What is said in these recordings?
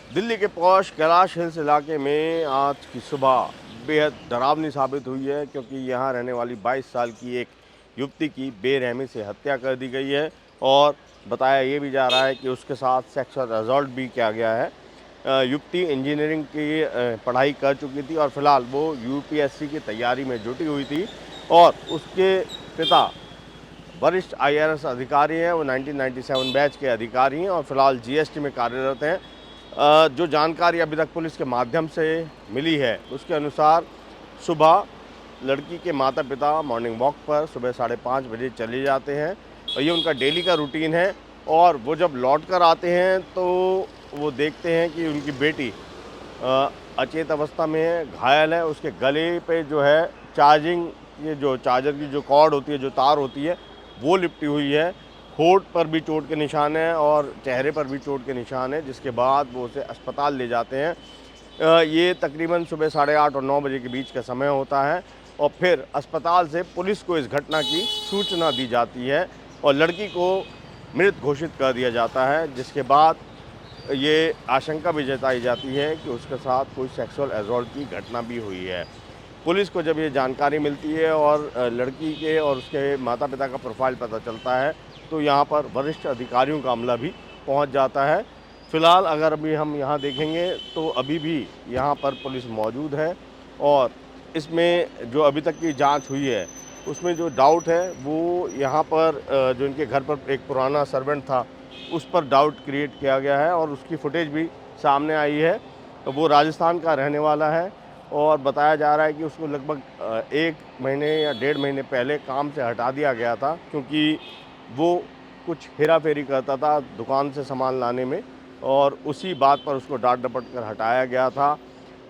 दिल्ली के posh Kailash hills इलाके में आज की सुबह बेहद डरावनी साबित हुई है, क्योंकि यहाँ रहने वाली 22 साल की एक युवती की बेरहमी से हत्या कर दी गई है और बताया ये भी जा रहा है कि उसके साथ सेक्सुअल असॉल्ट भी किया गया है। युवती इंजीनियरिंग की पढ़ाई कर चुकी थी और फिलहाल वो यूपीएससी की तैयारी में जुटी हुई थी और उसके पिता वरिष्ठ आईआरएस अधिकारी हैं। वो 1997 बैच के अधिकारी हैं और फिलहाल जीएसटी में कार्यरत हैं। जो जानकारी अभी तक पुलिस के माध्यम से मिली है उसके अनुसार सुबह लड़की के माता पिता मॉर्निंग वॉक पर सुबह 5:30 बजे चले जाते हैं और ये उनका डेली का रूटीन है। और वो जब लौट कर आते हैं तो वो देखते हैं कि उनकी बेटी अचेत अवस्था में है, घायल है। उसके गले पे जो है चार्जिंग, ये जो चार्जर की जो कॉर्ड होती है, जो तार होती है, वो लिपटी हुई है। होठ पर भी चोट के निशान हैं और चेहरे पर भी चोट के निशान हैं, जिसके बाद वो उसे अस्पताल ले जाते हैं। ये तकरीबन सुबह 8:30 और 9 बजे के बीच का समय होता है और फिर अस्पताल से पुलिस को इस घटना की सूचना दी जाती है और लड़की को मृत घोषित कर दिया जाता है, जिसके बाद ये आशंका भी जताई जाती है कि उसके साथ कोई सेक्सुअल असॉल्ट की घटना भी हुई है। पुलिस को जब ये जानकारी मिलती है और लड़की के और उसके माता पिता का प्रोफाइल पता चलता है तो यहाँ पर वरिष्ठ अधिकारियों का अमला भी पहुँच जाता है। फ़िलहाल अगर अभी हम यहाँ देखेंगे तो अभी भी यहाँ पर पुलिस मौजूद है और इसमें जो अभी तक की जांच हुई है उसमें जो डाउट है वो यहाँ पर जो इनके घर पर एक पुराना सर्वेंट था उस पर डाउट क्रिएट किया गया है और उसकी फुटेज भी सामने आई है। तो वो राजस्थान का रहने वाला है और बताया जा रहा है कि उसको लगभग 1 महीने या 1.5 महीने पहले काम से हटा दिया गया था, क्योंकि वो कुछ हेरा फेरी करता था दुकान से सामान लाने में और उसी बात पर उसको डांट डपट कर हटाया गया था।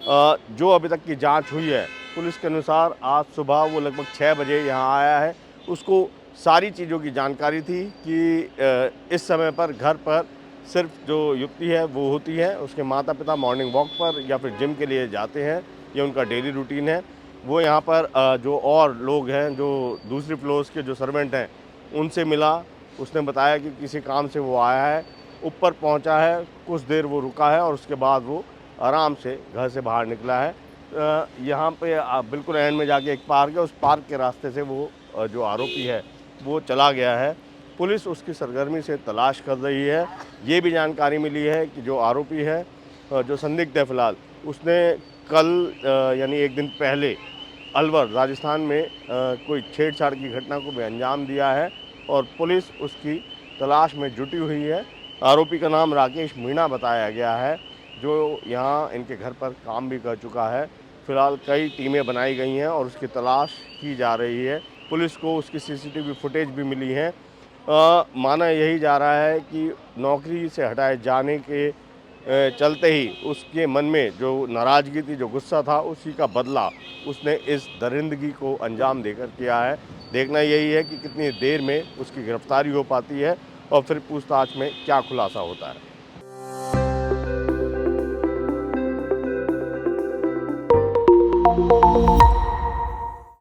जो अभी तक की जांच हुई है पुलिस के अनुसार आज सुबह वो लगभग 6 बजे यहाँ आया है। उसको सारी चीज़ों की जानकारी थी कि इस समय पर घर पर सिर्फ जो युवती है वो होती है, उसके माता पिता मॉर्निंग वॉक पर या फिर जिम के लिए जाते हैं, ये उनका डेली रूटीन है। वो यहाँ पर जो और लोग हैं, जो दूसरी फ्लोर्स के जो सर्वेंट हैं उनसे मिला। उसने बताया कि किसी काम से वो आया है, ऊपर पहुँचा है, कुछ देर वो रुका है और उसके बाद वो आराम से घर से बाहर निकला है। यहाँ पे बिल्कुल एंड में जाके एक पार्क है, उस पार्क के रास्ते से वो जो आरोपी है वो चला गया है। पुलिस उसकी सरगर्मी से तलाश कर रही है। ये भी जानकारी मिली है कि जो आरोपी है, जो संदिग्ध है फ़िलहाल, उसने कल यानी एक दिन पहले अलवर राजस्थान में कोई छेड़छाड़ की घटना को भी अंजाम दिया है और पुलिस उसकी तलाश में जुटी हुई है। आरोपी का नाम राकेश मीणा बताया गया है, जो यहाँ इनके घर पर काम भी कर चुका है। फ़िलहाल कई टीमें बनाई गई हैं और उसकी तलाश की जा रही है। पुलिस को उसकी सीसीटीवी फुटेज भी मिली है। माना यही जा रहा है कि नौकरी से हटाए जाने के चलते ही उसके मन में जो नाराज़गी थी, जो गुस्सा था, उसी का बदला उसने इस दरिंदगी को अंजाम देकर किया है। देखना यही है कि कितनी देर में उसकी गिरफ्तारी हो पाती है और फिर पूछताछ में क्या खुलासा होता है।